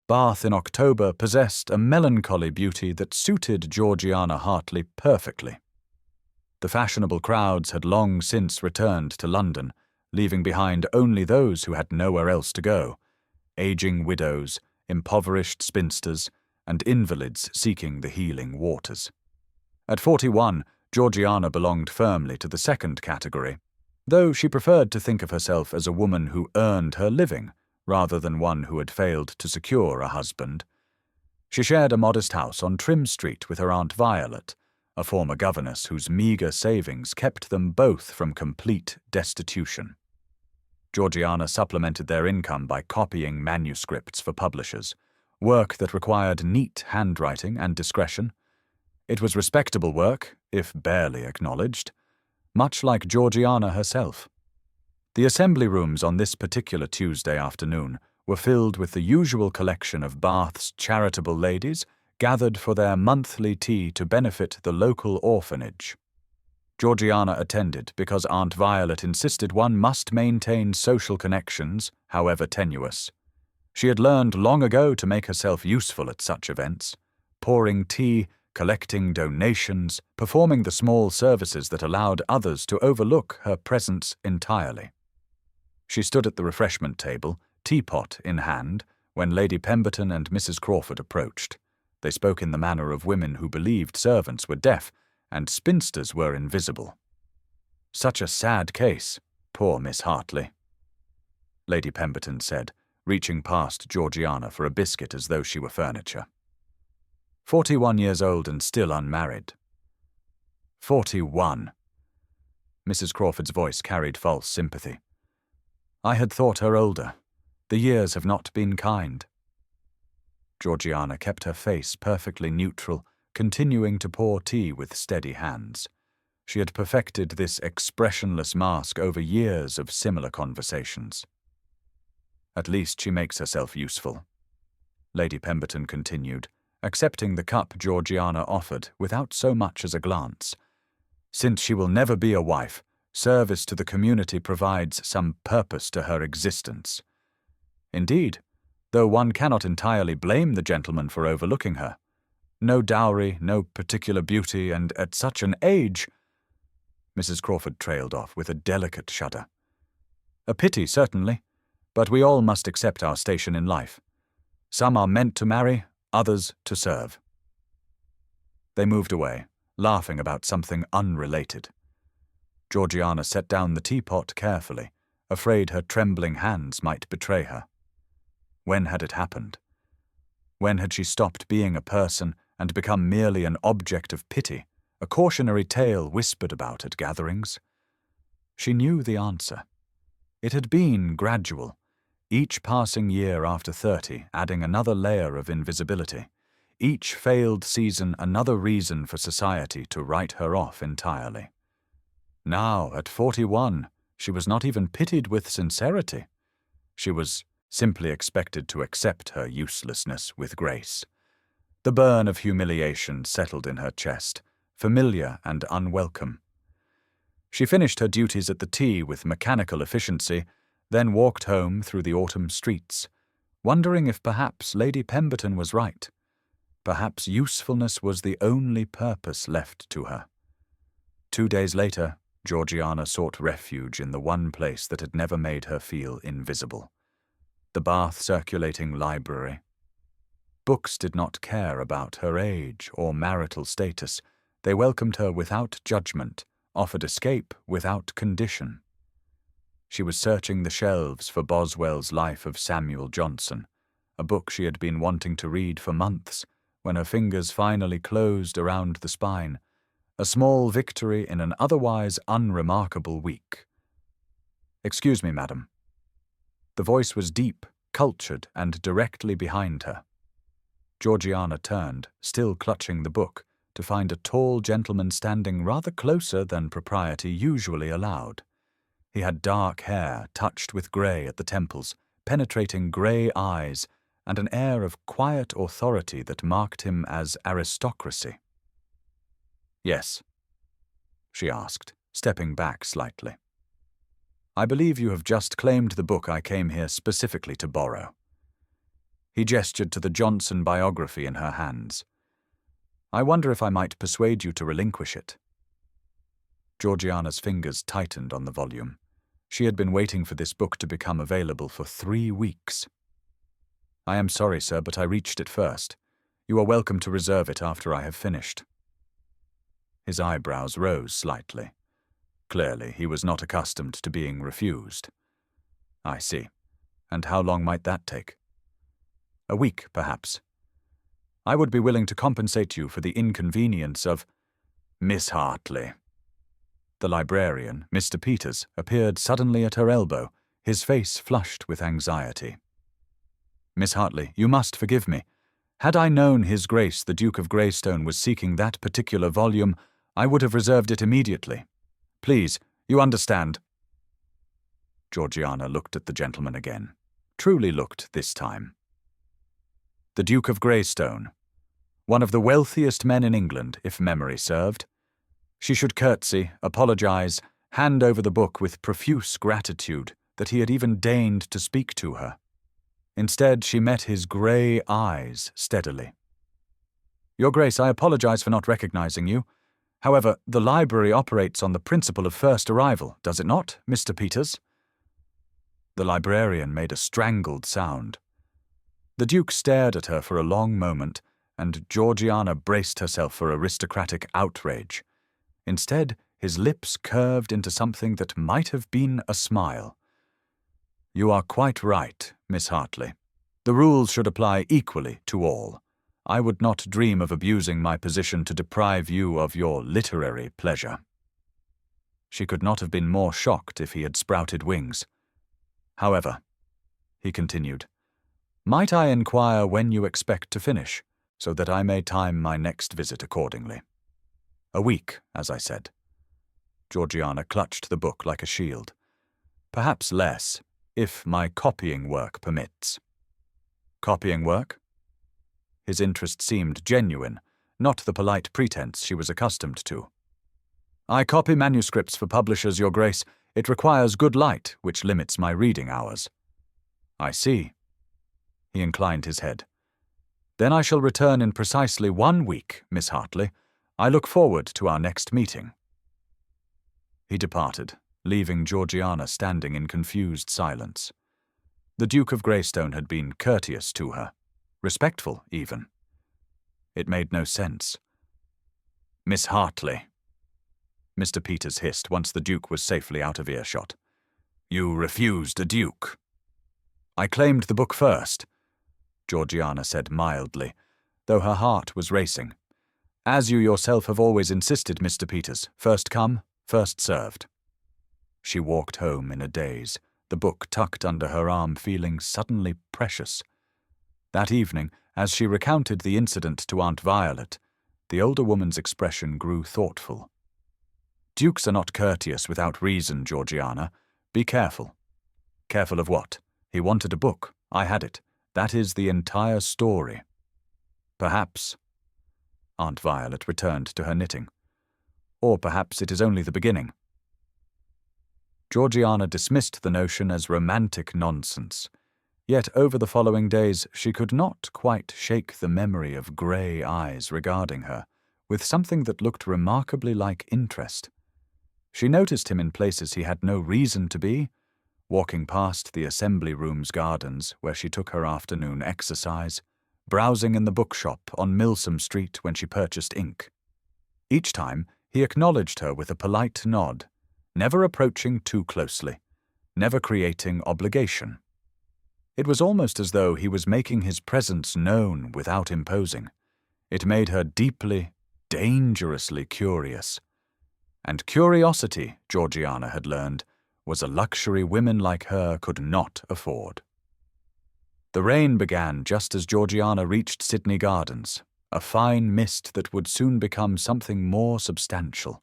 Bath in October possessed a melancholy beauty that suited Georgiana Hartley perfectly. The fashionable crowds had long since returned to London, leaving behind only those who had nowhere else to go: aging widows, impoverished spinsters, and invalids seeking the healing waters. At 41, Georgiana belonged firmly to the second category, though she preferred to think of herself as a woman who earned her living, rather than one who had failed to secure a husband. She shared a modest house on Trim Street with her Aunt Violet, a former governess whose meagre savings kept them both from complete destitution. Georgiana supplemented their income by copying manuscripts for publishers, work that required neat handwriting and discretion. It was respectable work, if barely acknowledged, much like Georgiana herself. The assembly rooms on this particular Tuesday afternoon were filled with the usual collection of Bath's charitable ladies gathered for their monthly tea to benefit the local orphanage. Georgiana attended because Aunt Violet insisted one must maintain social connections, however tenuous. She had learned long ago to make herself useful at such events, pouring tea, collecting donations, performing the small services that allowed others to overlook her presence entirely. She stood at the refreshment table, teapot in hand, when Lady Pemberton and Mrs. Crawford approached. They spoke in the manner of women who believed servants were deaf and spinsters were invisible. Such a sad case, poor Miss Hartley, Lady Pemberton said, reaching past Georgiana for a biscuit as though she were furniture. 41 years old and still unmarried. 41. Mrs. Crawford's voice carried false sympathy. I had thought her older. The years have not been kind. Georgiana kept her face perfectly neutral, continuing to pour tea with steady hands. She had perfected this expressionless mask over years of similar conversations. At least she makes herself useful, Lady Pemberton continued, accepting the cup Georgiana offered without so much as a glance. Since she will never be a wife, service to the community provides some purpose to her existence. Indeed, though one cannot entirely blame the gentleman for overlooking her. No dowry, no particular beauty, and at such an age— Mrs. Crawford trailed off with a delicate shudder. A pity, certainly, but we all must accept our station in life. Some are meant to marry, others to serve. They moved away, laughing about something unrelated. Georgiana set down the teapot carefully, afraid her trembling hands might betray her. When had it happened? When had she stopped being a person and become merely an object of pity, a cautionary tale whispered about at gatherings? She knew the answer. It had been gradual, each passing year after 30 adding another layer of invisibility, each failed season another reason for society to write her off entirely. Now, at 41, she was not even pitied with sincerity. She was simply expected to accept her uselessness with grace. The burn of humiliation settled in her chest, familiar and unwelcome. She finished her duties at the tea with mechanical efficiency, then walked home through the autumn streets, wondering if perhaps Lady Pemberton was right. Perhaps usefulness was the only purpose left to her. 2 days later, Georgiana sought refuge in the one place that had never made her feel invisible: the Bath Circulating Library. Books did not care about her age or marital status. They welcomed her without judgment, offered escape without condition. She was searching the shelves for Boswell's Life of Samuel Johnson, a book she had been wanting to read for months, when her fingers finally closed around the spine, a small victory in an otherwise unremarkable week. "Excuse me, madam." The voice was deep, cultured, and directly behind her. Georgiana turned, still clutching the book, to find a tall gentleman standing rather closer than propriety usually allowed. He had dark hair touched with grey at the temples, penetrating grey eyes, and an air of quiet authority that marked him as aristocracy. "Yes?" she asked, stepping back slightly. "I believe you have just claimed the book I came here specifically to borrow." He gestured to the Johnson biography in her hands. "I wonder if I might persuade you to relinquish it." Georgiana's fingers tightened on the volume. She had been waiting for this book to become available for 3 weeks. "I am sorry, sir, but I reached it first. You are welcome to reserve it after I have finished." His eyebrows rose slightly. Clearly, he was not accustomed to being refused. "I see. And how long might that take?" "A week, perhaps. I would be willing to compensate you for the inconvenience of—" "Miss Hartley." The librarian, Mr. Peters, appeared suddenly at her elbow, his face flushed with anxiety. "Miss Hartley, you must forgive me. Had I known His Grace the Duke of Greystone was seeking that particular volume, I would have reserved it immediately. Please, you understand." Georgiana looked at the gentleman again. Truly looked this time. The Duke of Greystone. One of the wealthiest men in England, if memory served. She should curtsy, apologize, hand over the book with profuse gratitude that he had even deigned to speak to her. Instead, she met his grey eyes steadily. "Your Grace, I apologize for not recognizing you. However, the library operates on the principle of first arrival, does it not, Mr. Peters?" The librarian made a strangled sound. The Duke stared at her for a long moment, and Georgiana braced herself for aristocratic outrage. Instead, his lips curved into something that might have been a smile. "You are quite right, Miss Hartley. The rules should apply equally to all. I would not dream of abusing my position to deprive you of your literary pleasure." She could not have been more shocked if he had sprouted wings. "However," he continued, "might I inquire when you expect to finish, so that I may time my next visit accordingly?" "A week, as I said." Georgiana clutched the book like a shield. "Perhaps less, if my copying work permits." "Copying work?" His interest seemed genuine, not the polite pretense she was accustomed to. "I copy manuscripts for publishers, Your Grace. It requires good light, which limits my reading hours." "I see." He inclined his head. "Then I shall return in precisely 1 week, Miss Hartley. I look forward to our next meeting." He departed, leaving Georgiana standing in confused silence. The Duke of Greystone had been courteous to her, respectful even. It made no sense. "Miss Hartley," Mr. Peters hissed once the Duke was safely out of earshot. "You refused a duke." "I claimed the book first," Georgiana said mildly, though her heart was racing. "As you yourself have always insisted, Mr. Peters, first come, first served." She walked home in a daze, the book tucked under her arm, feeling suddenly precious. That evening, as she recounted the incident to Aunt Violet, the older woman's expression grew thoughtful. "Dukes are not courteous without reason, Georgiana. Be careful." "Careful of what? He wanted a book. I had it. That is the entire story." "Perhaps." Aunt Violet returned to her knitting. "Or perhaps it is only the beginning." Georgiana dismissed the notion as romantic nonsense. Yet over the following days she could not quite shake the memory of grey eyes regarding her, with something that looked remarkably like interest. She noticed him in places he had no reason to be, walking past the Assembly Rooms gardens where she took her afternoon exercise, browsing in the bookshop on Milsom Street when she purchased ink. Each time he acknowledged her with a polite nod, never approaching too closely, never creating obligation. It was almost as though he was making his presence known without imposing. It made her deeply, dangerously curious. And curiosity, Georgiana had learned, was a luxury women like her could not afford. The rain began just as Georgiana reached Sydney Gardens, a fine mist that would soon become something more substantial.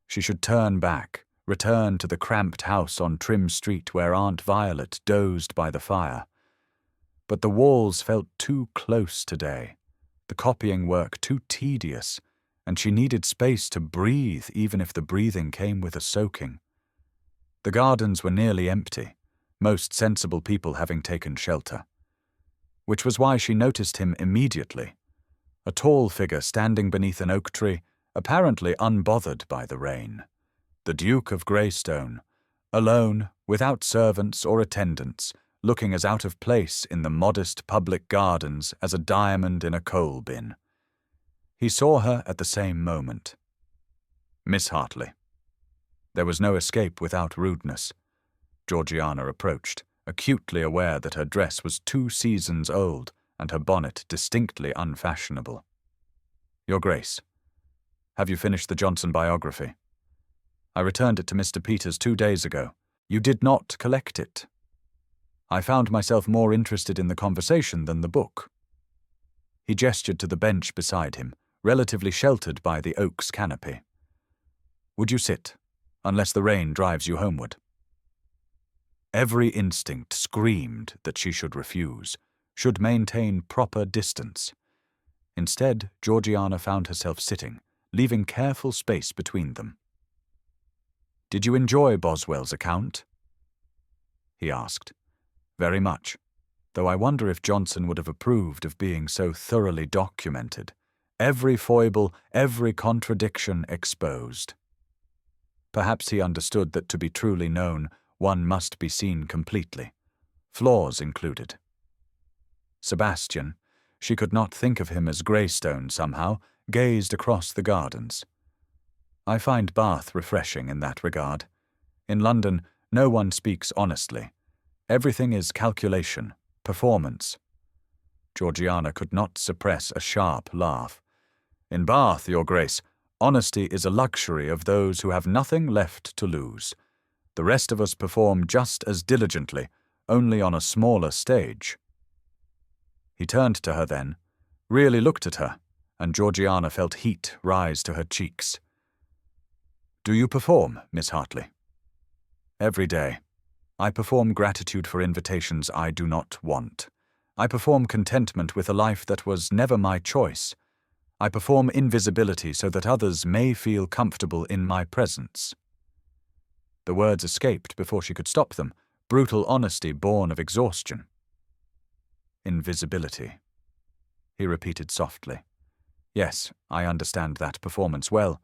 She should turn back, return to the cramped house on Trim Street where Aunt Violet dozed by the fire. But the walls felt too close today, the copying work too tedious, and she needed space to breathe even if the breathing came with a soaking. The gardens were nearly empty, most sensible people having taken shelter. which was why she noticed him immediately. A tall figure standing beneath an oak tree, apparently unbothered by the rain. The Duke of Greystone, alone, without servants or attendants, looking as out of place in the modest public gardens as a diamond in a coal bin. He saw her at the same moment. Miss Hartley. There was no escape without rudeness. Georgiana approached, acutely aware that her dress was 2 seasons old and her bonnet distinctly unfashionable. Your Grace, have you finished the Johnson biography? I returned it to Mr. Peters 2 days ago. You did not collect it. I found myself more interested in the conversation than the book. He gestured to the bench beside him, relatively sheltered by the oak's canopy. Would you sit, unless the rain drives you homeward? Every instinct screamed that she should refuse, should maintain proper distance. Instead, Georgiana found herself sitting, leaving careful space between them. Did you enjoy Boswell's account? He asked. Very much, though I wonder if Johnson would have approved of being so thoroughly documented, every foible, every contradiction exposed. Perhaps he understood that to be truly known, one must be seen completely, flaws included. Sebastian, she could not think of him as Greystone somehow, gazed across the gardens. I find Bath refreshing in that regard. In London, no one speaks honestly. Everything is calculation, performance. Georgiana could not suppress a sharp laugh. In Bath, Your Grace, honesty is a luxury of those who have nothing left to lose. The rest of us perform just as diligently, only on a smaller stage. He turned to her then, really looked at her, and Georgiana felt heat rise to her cheeks. Do you perform, Miss Hartley? Every day. I perform gratitude for invitations I do not want. I perform contentment with a life that was never my choice. I perform invisibility so that others may feel comfortable in my presence. The words escaped before she could stop them, brutal honesty born of exhaustion. Invisibility, he repeated softly. Yes, I understand that performance well.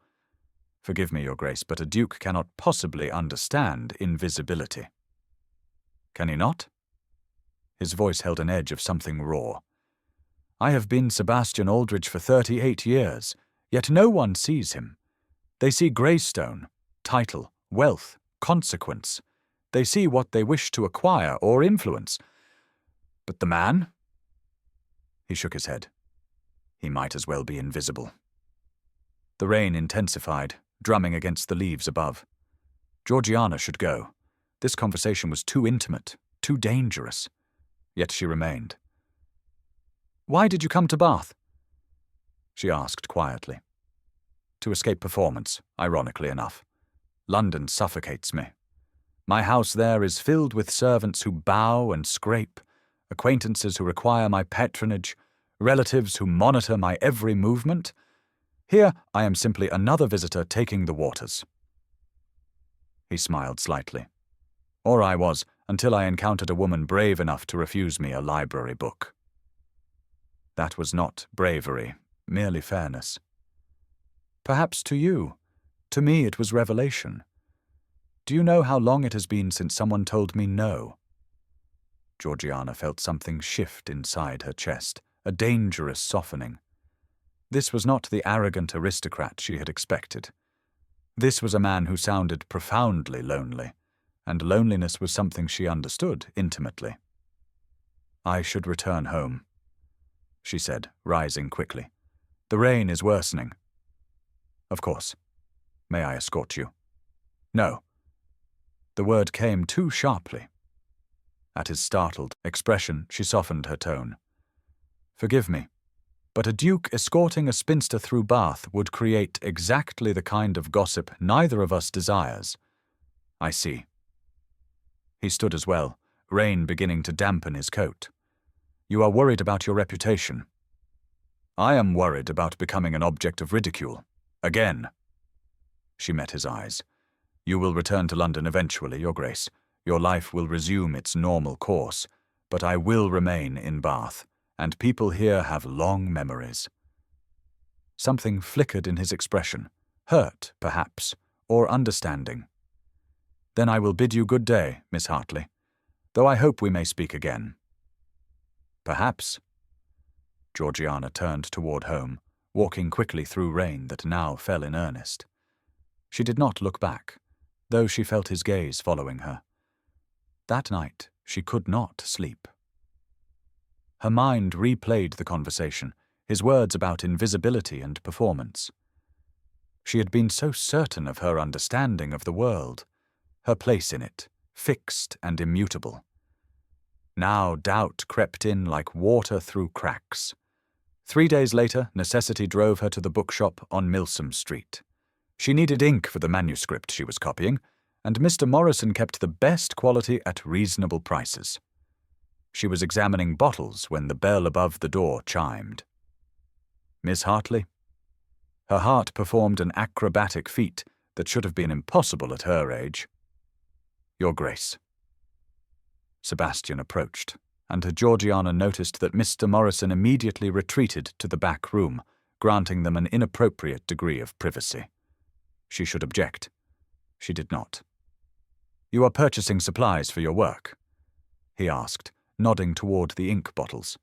Forgive me, Your Grace, but a duke cannot possibly understand invisibility. Can he not? His voice held an edge of something raw. I have been Sebastian Aldrich for 38 years, yet no one sees him. They see Greystone, title, wealth, consequence. They see what they wish to acquire or influence. But the man? He shook his head. He might as well be invisible. The rain intensified, drumming against the leaves above. Georgiana should go. This conversation was too intimate, too dangerous. Yet she remained. Why did you come to Bath? She asked quietly. To escape performance, ironically enough. London suffocates me. My house there is filled with servants who bow and scrape, acquaintances who require my patronage, relatives who monitor my every movement. Here I am simply another visitor taking the waters. He smiled slightly. Or I was, until I encountered a woman brave enough to refuse me a library book. That was not bravery, merely fairness. Perhaps to you. To me it was revelation. Do you know how long it has been since someone told me no? Georgiana felt something shift inside her chest, a dangerous softening. This was not the arrogant aristocrat she had expected. This was a man who sounded profoundly lonely, and loneliness was something she understood intimately. I should return home, she said, rising quickly. The rain is worsening. Of course. May I escort you? No. The word came too sharply. At his startled expression, she softened her tone. Forgive me, but a duke escorting a spinster through Bath would create exactly the kind of gossip neither of us desires. I see. He stood as well, rain beginning to dampen his coat. You are worried about your reputation. I am worried about becoming an object of ridicule. Again. She met his eyes. You will return to London eventually, Your Grace. Your life will resume its normal course, but I will remain in Bath. and people here have long memories." Something flickered in his expression, hurt, perhaps, or understanding. "Then I will bid you good day, Miss Hartley, though I hope we may speak again." "Perhaps." Georgiana turned toward home, walking quickly through rain that now fell in earnest. She did not look back, though she felt his gaze following her. That night she could not sleep. Her mind replayed the conversation, his words about invisibility and performance. She had been so certain of her understanding of the world, her place in it, fixed and immutable. Now doubt crept in like water through cracks. 3 days later, necessity drove her to the bookshop on Milsom Street. She needed ink for the manuscript she was copying, and Mr. Morrison kept the best quality at reasonable prices. She was examining bottles when the bell above the door chimed. "Miss Hartley?" Her heart performed an acrobatic feat that should have been impossible at her age. "Your Grace." Sebastian approached, and Georgiana noticed that Mr. Morrison immediately retreated to the back room, granting them an inappropriate degree of privacy. She should object. She did not. "You are purchasing supplies for your work?" he asked, nodding toward the ink bottles.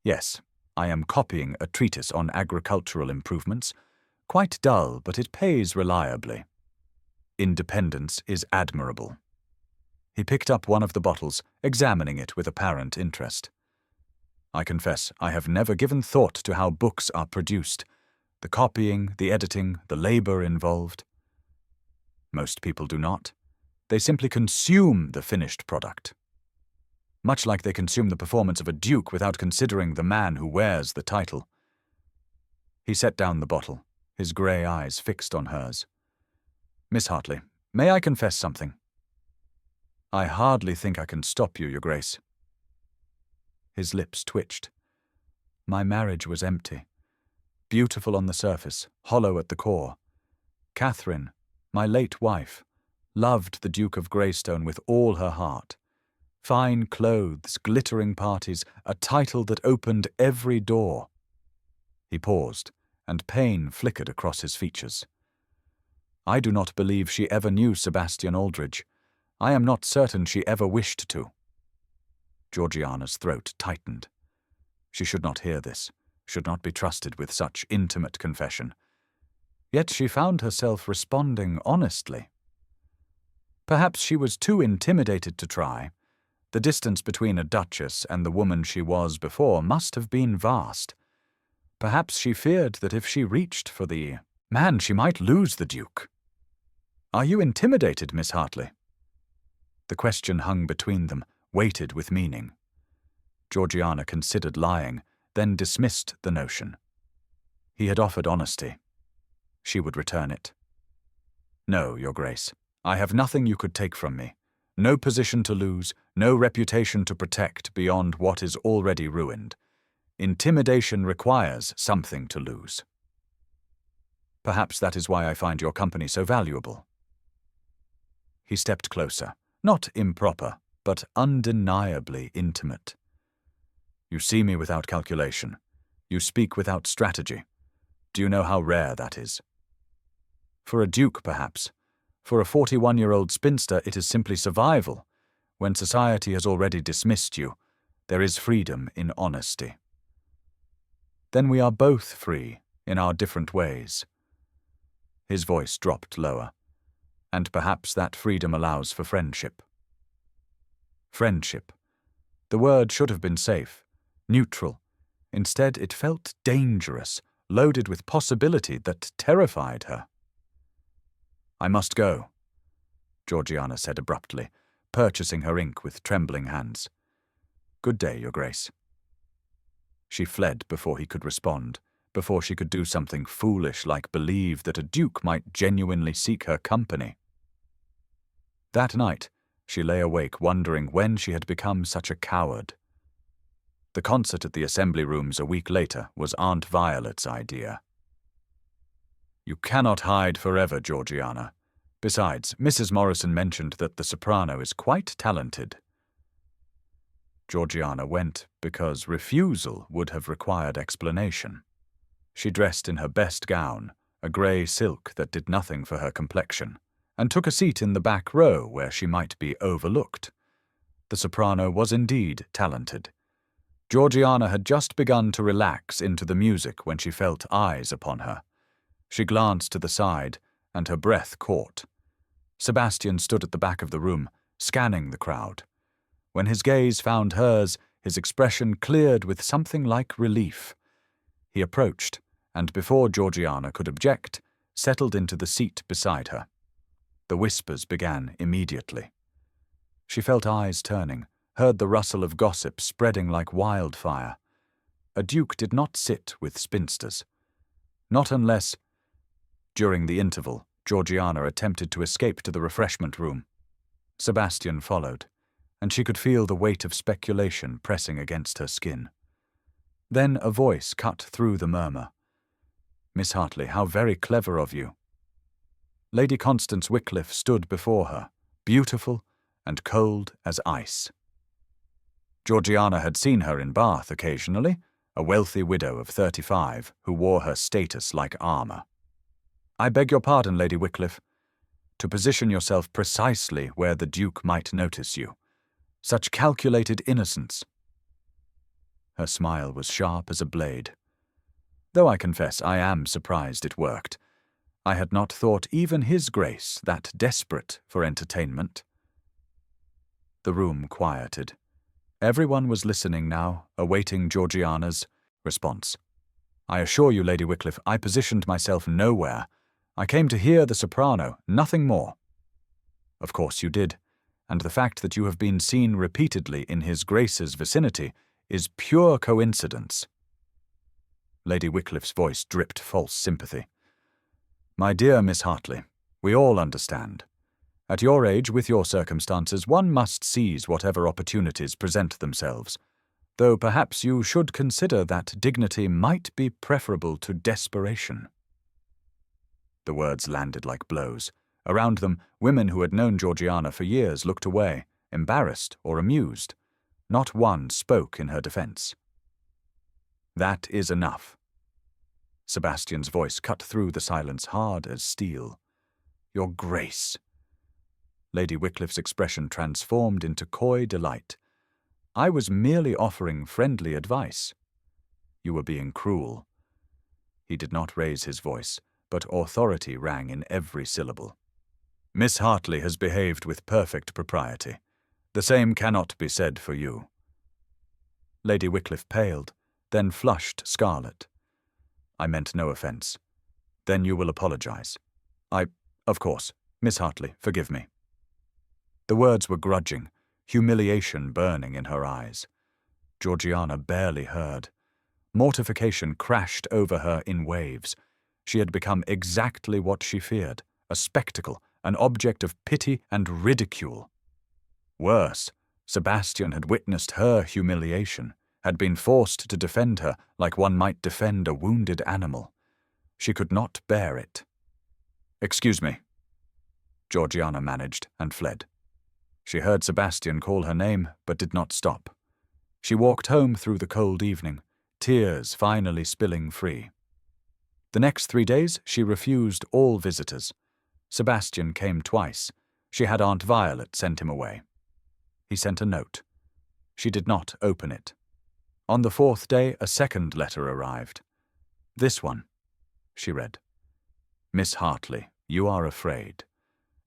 "Yes, I am copying a treatise on agricultural improvements. Quite dull, but it pays reliably. Independence is admirable." He picked up one of the bottles, examining it with apparent interest. "I confess I have never given thought to how books are produced, the copying, the editing, the labor involved." "Most people do not. They simply consume the finished product. Much like they consume the performance of a duke without considering the man who wears the title." He set down the bottle, his grey eyes fixed on hers. "Miss Hartley, may I confess something?" "I hardly think I can stop you, Your Grace." His lips twitched. "My marriage was empty. Beautiful on the surface, hollow at the core. Catherine, my late wife, loved the Duke of Greystone with all her heart. Fine clothes, glittering parties, a title that opened every door." He paused, and pain flickered across his features. "I do not believe she ever knew Sebastian Aldridge. I am not certain she ever wished to." Georgiana's throat tightened. She should not hear this, should not be trusted with such intimate confession. Yet she found herself responding honestly. Perhaps she was too intimidated to try. The distance between a duchess and the woman she was before must have been vast. Perhaps she feared that if she reached for the man, she might lose the Duke. "Are you intimidated, Miss Hartley?" The question hung between them, weighted with meaning. Georgiana considered lying, then dismissed the notion. He had offered honesty. She would return it. "No, Your Grace. I have nothing you could take from me. No position to lose, no reputation to protect beyond what is already ruined. Intimidation requires something to lose. Perhaps that is why I find your company so valuable." He stepped closer, not improper, but undeniably intimate. "You see me without calculation. You speak without strategy. Do you know how rare that is? For a duke, perhaps. For a 41-year-old spinster, it is simply survival. When society has already dismissed you, there is freedom in honesty. Then we are both free, in our different ways." His voice dropped lower. "And perhaps that freedom allows for friendship." Friendship. The word should have been safe, neutral. Instead, it felt dangerous, loaded with possibility that terrified her. "I must go," Georgiana said abruptly, purchasing her ink with trembling hands. "Good day, Your Grace." She fled before he could respond, before she could do something foolish like believe that a duke might genuinely seek her company. That night, she lay awake wondering when she had become such a coward. The concert at the Assembly Rooms a week later was Aunt Violet's idea. "You cannot hide forever, Georgiana. Besides, Mrs. Morrison mentioned that the soprano is quite talented." Georgiana went because refusal would have required explanation. She dressed in her best gown, a grey silk that did nothing for her complexion, and took a seat in the back row where she might be overlooked. The soprano was indeed talented. Georgiana had just begun to relax into the music when she felt eyes upon her. She glanced to the side, and her breath caught. Sebastian stood at the back of the room, scanning the crowd. When his gaze found hers, his expression cleared with something like relief. He approached, and before Georgiana could object, settled into the seat beside her. The whispers began immediately. She felt eyes turning, heard the rustle of gossip spreading like wildfire. A duke did not sit with spinsters. Not unless... During the interval, Georgiana attempted to escape to the refreshment room. Sebastian followed, and she could feel the weight of speculation pressing against her skin. Then a voice cut through the murmur. "Miss Hartley, how very clever of you." Lady Constance Wycliffe stood before her, beautiful and cold as ice. Georgiana had seen her in Bath occasionally, a wealthy widow of 35 who wore her status like armour. "I beg your pardon, Lady Wycliffe. To position yourself precisely where the Duke might notice you. Such calculated innocence." Her smile was sharp as a blade. "Though I confess I am surprised it worked. I had not thought even His Grace that desperate for entertainment." The room quieted. Everyone was listening now, awaiting Georgiana's response. "I assure you, Lady Wycliffe, I positioned myself nowhere. I came to hear the soprano, nothing more." "Of course you did, and the fact that you have been seen repeatedly in His Grace's vicinity is pure coincidence." Lady Wycliffe's voice dripped false sympathy. "My dear Miss Hartley, we all understand. At your age, with your circumstances, one must seize whatever opportunities present themselves, though perhaps you should consider that dignity might be preferable to desperation." The words landed like blows. Around them, women who had known Georgiana for years looked away, embarrassed or amused. Not one spoke in her defence. "That is enough." Sebastian's voice cut through the silence hard as steel. "Your Grace." Lady Wycliffe's expression transformed into coy delight. "I was merely offering friendly advice." "You were being cruel." He did not raise his voice, but authority rang in every syllable. "Miss Hartley has behaved with perfect propriety. The same cannot be said for you." Lady Wycliffe paled, then flushed scarlet. "I meant no offence." "Then you will apologize." Of course, Miss Hartley, forgive me." The words were grudging, humiliation burning in her eyes. Georgiana barely heard. Mortification crashed over her in waves. She had become exactly what she feared, a spectacle, an object of pity and ridicule. Worse, Sebastian had witnessed her humiliation, had been forced to defend her like one might defend a wounded animal. She could not bear it. "Excuse me." Georgiana managed and fled. She heard Sebastian call her name, but did not stop. She walked home through the cold evening, tears finally spilling free. The next 3 days she refused all visitors. Sebastian came twice. She had Aunt Violet send him away. He sent a note. She did not open it. On the 4th day a second letter arrived. "This one," she read. "Miss Hartley, you are afraid.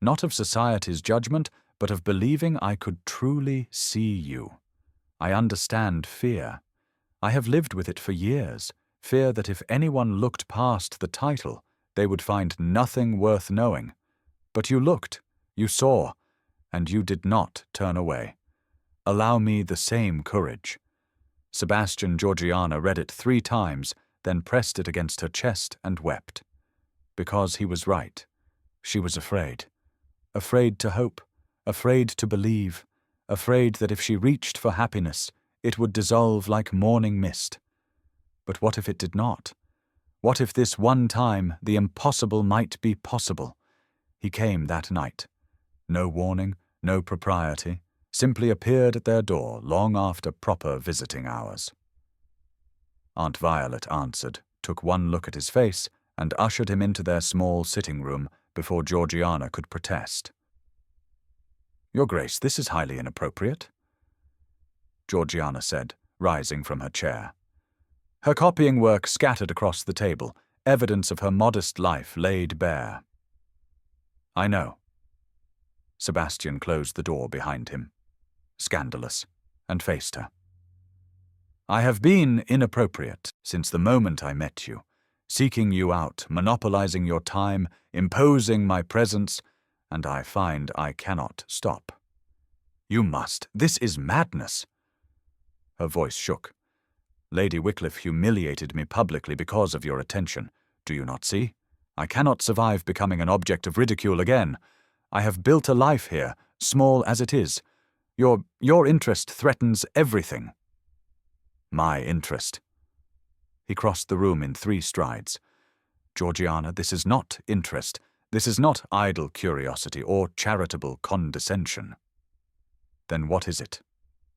Not of society's judgment, but of believing I could truly see you. I understand fear. I have lived with it for years, fear that if anyone looked past the title, they would find nothing worth knowing. But you looked, you saw, and you did not turn away. Allow me the same courage." Sebastian Georgiana read it 3 times, then pressed it against her chest and wept. Because he was right. She was afraid. Afraid to hope, afraid to believe, afraid that if she reached for happiness, it would dissolve like morning mist. But what if it did not? What if this one time the impossible might be possible? He came that night. No warning, no propriety, simply appeared at their door long after proper visiting hours. Aunt Violet answered, took one look at his face, and ushered him into their small sitting room before Georgiana could protest. "Your Grace, this is highly inappropriate," Georgiana said, rising from her chair. Her copying work scattered across the table, evidence of her modest life laid bare. "I know." Sebastian closed the door behind him, scandalous, and faced her. "I have been inappropriate since the moment I met you, seeking you out, monopolizing your time, imposing my presence, and I find I cannot stop. You must. This is madness." Her voice shook. "Lady Wycliffe humiliated me publicly because of your attention. Do you not see? I cannot survive becoming an object of ridicule again. I have built a life here, small as it is. Your interest threatens everything." "My interest." He crossed the room in 3 strides. "Georgiana, this is not interest. This is not idle curiosity or charitable condescension." "Then what is it?"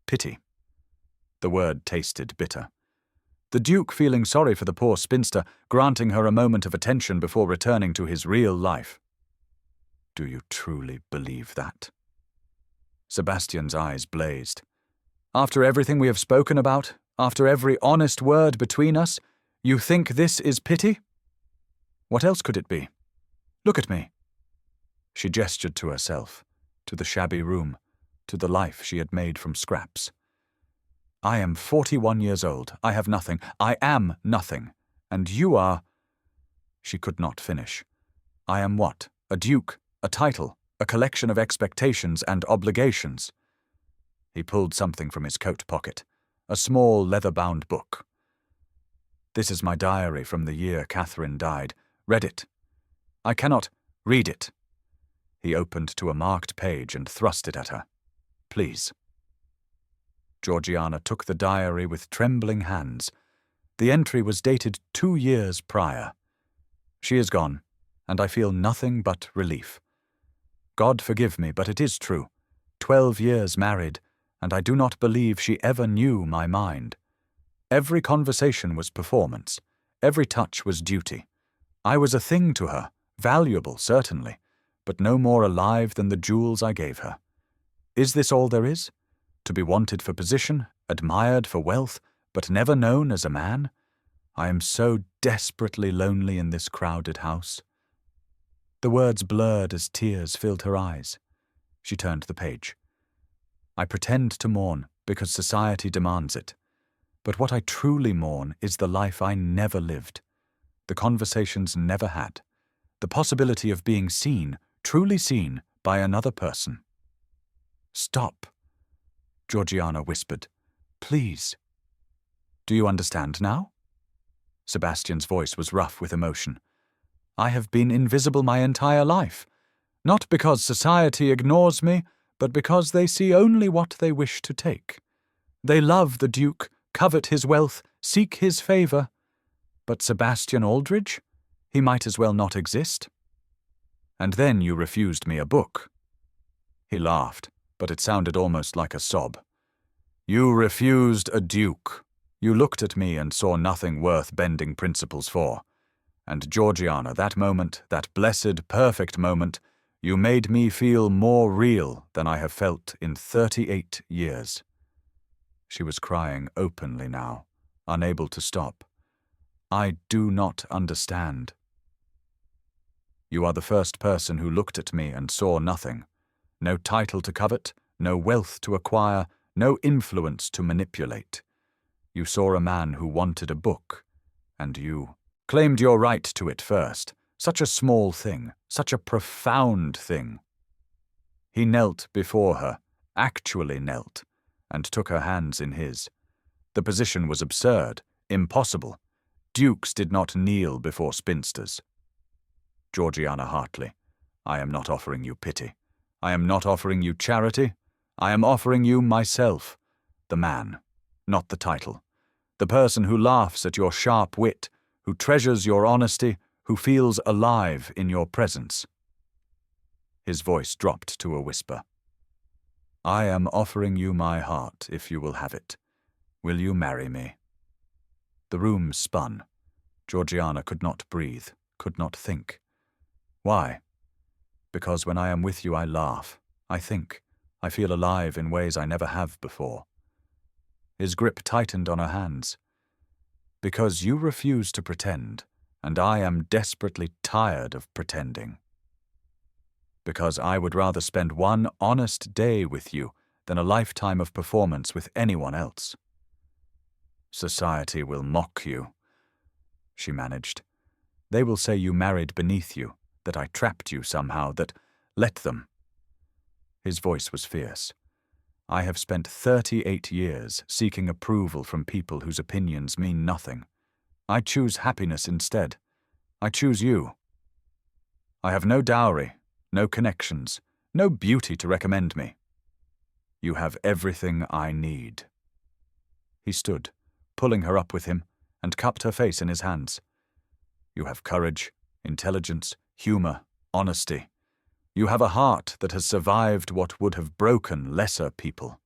"Pity." The word tasted bitter. The Duke, feeling sorry for the poor spinster, granting her a moment of attention before returning to his real life. "Do you truly believe that?" Sebastian's eyes blazed. "After everything we have spoken about, after every honest word between us, you think this is pity? What else could it be? Look at me." She gestured to herself, to the shabby room, to the life she had made from scraps. "I am 41 years old. I have nothing. I am nothing. And you are—" She could not finish. "I am what? A duke, a title, a collection of expectations and obligations." He pulled something from his coat pocket, a small leather-bound book. "This is my diary from the year Catherine died. Read it." "I cannot read it." He opened to a marked page and thrust it at her. "Please." Georgiana took the diary with trembling hands. The entry was dated 2 years prior. "She is gone, and I feel nothing but relief. God forgive me, but it is true. 12 years married, and I do not believe she ever knew my mind. Every conversation was performance. Every touch was duty. I was a thing to her, valuable, certainly, but no more alive than the jewels I gave her. Is this all there is? To be wanted for position, admired for wealth, but never known as a man? I am so desperately lonely in this crowded house." The words blurred as tears filled her eyes. She turned the page. "I pretend to mourn because society demands it. But what I truly mourn is the life I never lived, the conversations never had, the possibility of being seen, truly seen, by another person." "Stop," Georgiana whispered. "Please." "Do you understand now?" Sebastian's voice was rough with emotion. "I have been invisible my entire life, not because society ignores me, but because they see only what they wish to take. They love the Duke, covet his wealth, seek his favor. But Sebastian Aldridge? He might as well not exist. And then you refused me a book." He laughed, but it sounded almost like a sob. "You refused a duke. You looked at me and saw nothing worth bending principles for. And Georgiana, that moment, that blessed, perfect moment, you made me feel more real than I have felt in 38 years. She was crying openly now, unable to stop. "I do not understand." "You are the first person who looked at me and saw nothing. No title to covet, no wealth to acquire, no influence to manipulate. You saw a man who wanted a book, and you claimed your right to it first. Such a small thing, such a profound thing." He knelt before her, actually knelt, and took her hands in his. The position was absurd, impossible. Dukes did not kneel before spinsters. "Georgiana Hartley, I am not offering you pity. I am not offering you charity. I am offering you myself, the man, not the title, the person who laughs at your sharp wit, who treasures your honesty, who feels alive in your presence." His voice dropped to a whisper. I am offering you my heart if you will have it. Will you marry me? The room spun. Georgiana could not breathe, could not think. Why? Because when I am with you I laugh, I think, I feel alive in ways I never have before. His grip tightened on her hands. Because you refuse to pretend, and I am desperately tired of pretending. Because I would rather spend one honest day with you than a lifetime of performance with anyone else. Society will mock you, she managed. They will say you married beneath you, that I trapped you somehow, that let them. His voice was fierce. I have spent 38 years seeking approval from people whose opinions mean nothing. I choose happiness instead. I choose you. I have no dowry, no connections, no beauty to recommend me. You have everything I need. He stood, pulling her up with him, and cupped her face in his hands. You have courage, intelligence, humor, honesty. You have a heart that has survived what would have broken lesser people.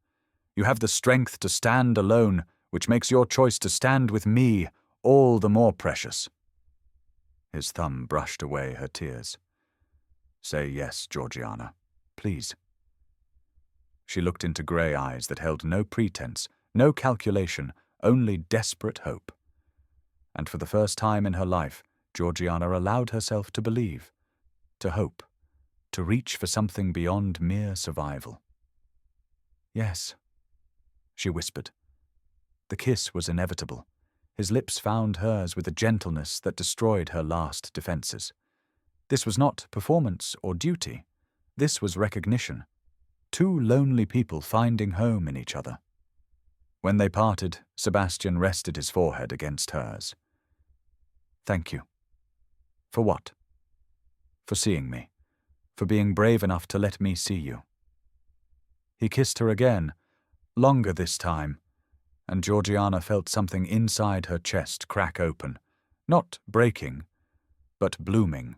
You have the strength to stand alone, which makes your choice to stand with me all the more precious. His thumb brushed away her tears. Say yes, Georgiana, please. She looked into grey eyes that held no pretense, no calculation, only desperate hope. And for the first time in her life, Georgiana allowed herself to believe, to hope, to reach for something beyond mere survival. Yes, she whispered. The kiss was inevitable. His lips found hers with a gentleness that destroyed her last defenses. This was not performance or duty. This was recognition. Two lonely people finding home in each other. When they parted, Sebastian rested his forehead against hers. Thank you. For what? For seeing me. For being brave enough to let me see you. He kissed her again, longer this time, and Georgiana felt something inside her chest crack open, not breaking, but blooming.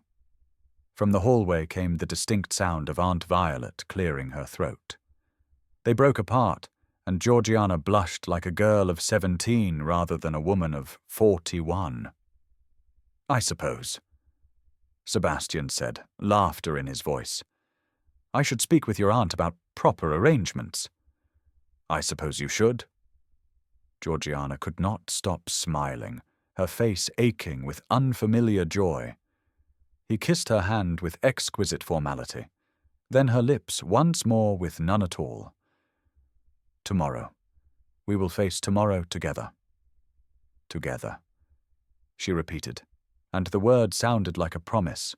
From the hallway came the distinct sound of Aunt Violet clearing her throat. They broke apart, and Georgiana blushed like a girl of 17 rather than a woman of 41. I suppose, Sebastian said, laughter in his voice. I should speak with your aunt about proper arrangements. I suppose you should. Georgiana could not stop smiling, her face aching with unfamiliar joy. He kissed her hand with exquisite formality, then her lips once more with none at all. Tomorrow. We will face tomorrow together. Together, she repeated, and the word sounded like a promise.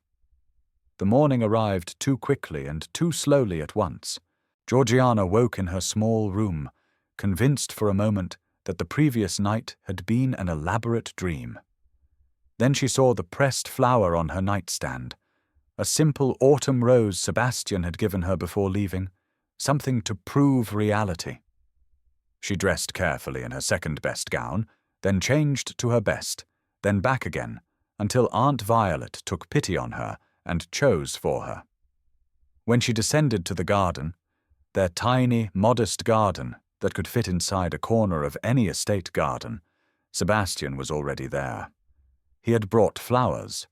The morning arrived too quickly and too slowly at once. Georgiana woke in her small room, convinced for a moment that the previous night had been an elaborate dream. Then she saw the pressed flower on her nightstand, a simple autumn rose Sebastian had given her before leaving, something to prove reality. She dressed carefully in her second-best gown, then changed to her best, then back again, until Aunt Violet took pity on her and chose for her. When she descended to the garden, their tiny, modest garden that could fit inside a corner of any estate garden, Sebastian was already there. He had brought flowers,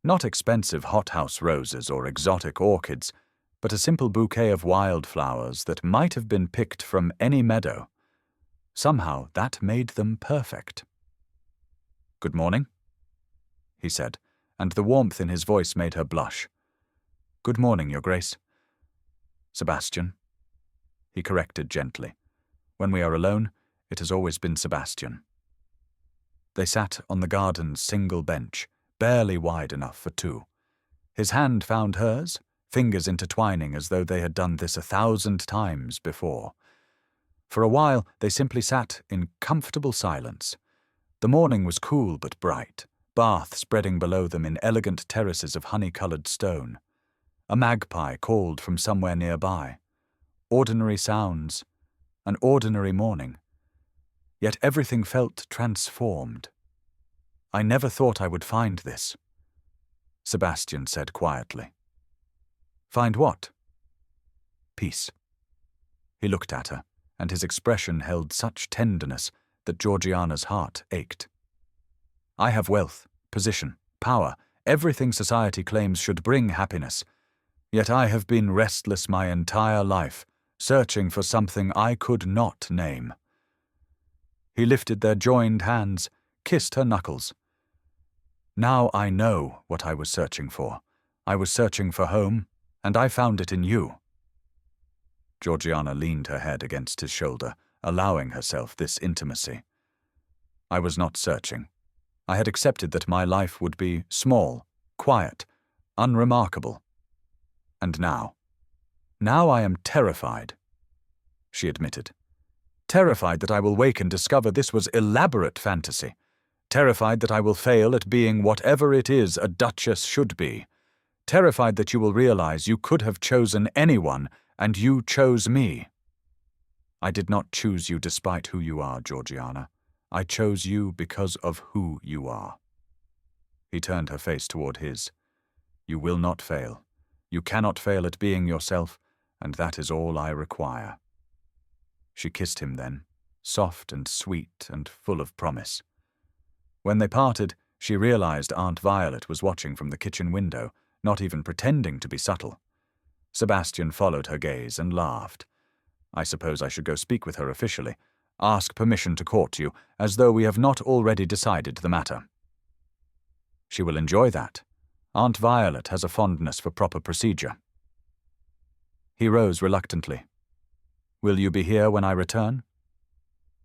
not expensive hothouse roses or exotic orchids, but a simple bouquet of wildflowers that might have been picked from any meadow. Somehow that made them perfect. Good morning, he said, and the warmth in his voice made her blush. Good morning, Your Grace. Sebastian, he corrected gently. When we are alone, it has always been Sebastian. They sat on the garden's single bench, barely wide enough for two. His hand found hers, fingers intertwining as though they had done this 1,000 times before. For a while they simply sat in comfortable silence. The morning was cool but bright, Bath spreading below them in elegant terraces of honey-coloured stone. A magpie called from somewhere nearby. Ordinary sounds, an ordinary morning. Yet everything felt transformed. I never thought I would find this, Sebastian said quietly. Find what? Peace. He looked at her, and his expression held such tenderness that Georgiana's heart ached. "I have wealth, position, power, everything society claims should bring happiness. Yet I have been restless my entire life, searching for something I could not name." He lifted their joined hands, kissed her knuckles. "Now I know what I was searching for. I was searching for home, and I found it in you." Georgiana leaned her head against his shoulder, allowing herself this intimacy. "I was not searching. I had accepted that my life would be small, quiet, unremarkable. And now I am terrified," she admitted. "Terrified that I will wake and discover this was elaborate fantasy. Terrified that I will fail at being whatever it is a duchess should be. Terrified that you will realize you could have chosen anyone, and you chose me. I did not choose you despite who you are, Georgiana. I chose you because of who you are." He turned her face toward his. "You will not fail. You cannot fail at being yourself, and that is all I require." She kissed him then, soft and sweet and full of promise. When they parted, she realized Aunt Violet was watching from the kitchen window, not even pretending to be subtle. Sebastian followed her gaze and laughed. "I suppose I should go speak with her officially, ask permission to court you, as though we have not already decided the matter." "She will enjoy that. Aunt Violet has a fondness for proper procedure." He rose reluctantly. "Will you be here when I return?"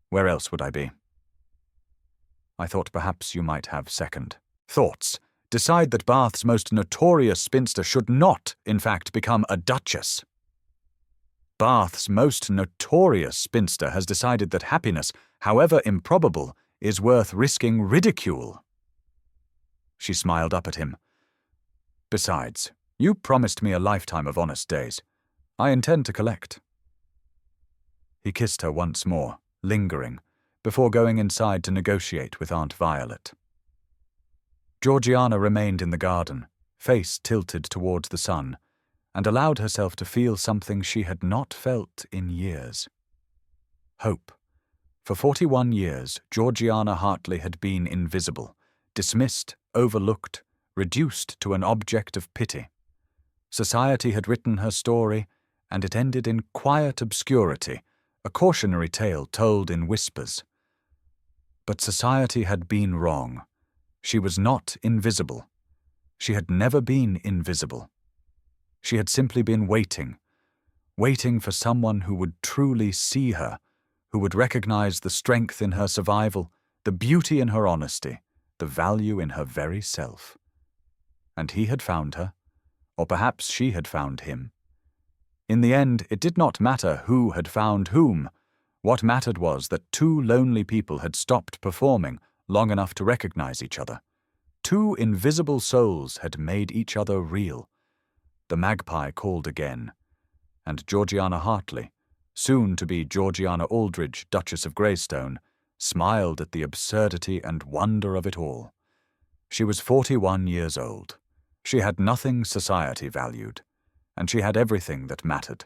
"Where else would I be?" "I thought perhaps you might have second thoughts. Decide that Bath's most notorious spinster should not, in fact, become a duchess." "Bath's most notorious spinster has decided that happiness, however improbable, is worth risking ridicule." She smiled up at him. "Besides, you promised me a lifetime of honest days. I intend to collect." He kissed her once more, lingering, before going inside to negotiate with Aunt Violet. Georgiana remained in the garden, face tilted towards the sun, and allowed herself to feel something she had not felt in years. Hope. For 41 years, Georgiana Hartley had been invisible, dismissed, overlooked, reduced to an object of pity. Society had written her story, and it ended in quiet obscurity, a cautionary tale told in whispers. But society had been wrong. She was not invisible. She had never been invisible. She had simply been waiting for someone who would truly see her, who would recognize the strength in her survival, the beauty in her honesty, the value in her very self. And he had found her, or perhaps she had found him. In the end, it did not matter who had found whom. What mattered was that two lonely people had stopped performing long enough to recognize each other. Two invisible souls had made each other real. The magpie called again, and Georgiana Hartley, soon to be Georgiana Aldridge, Duchess of Greystone, smiled at the absurdity and wonder of it all. She was 41 years old. She had nothing society valued, and she had everything that mattered.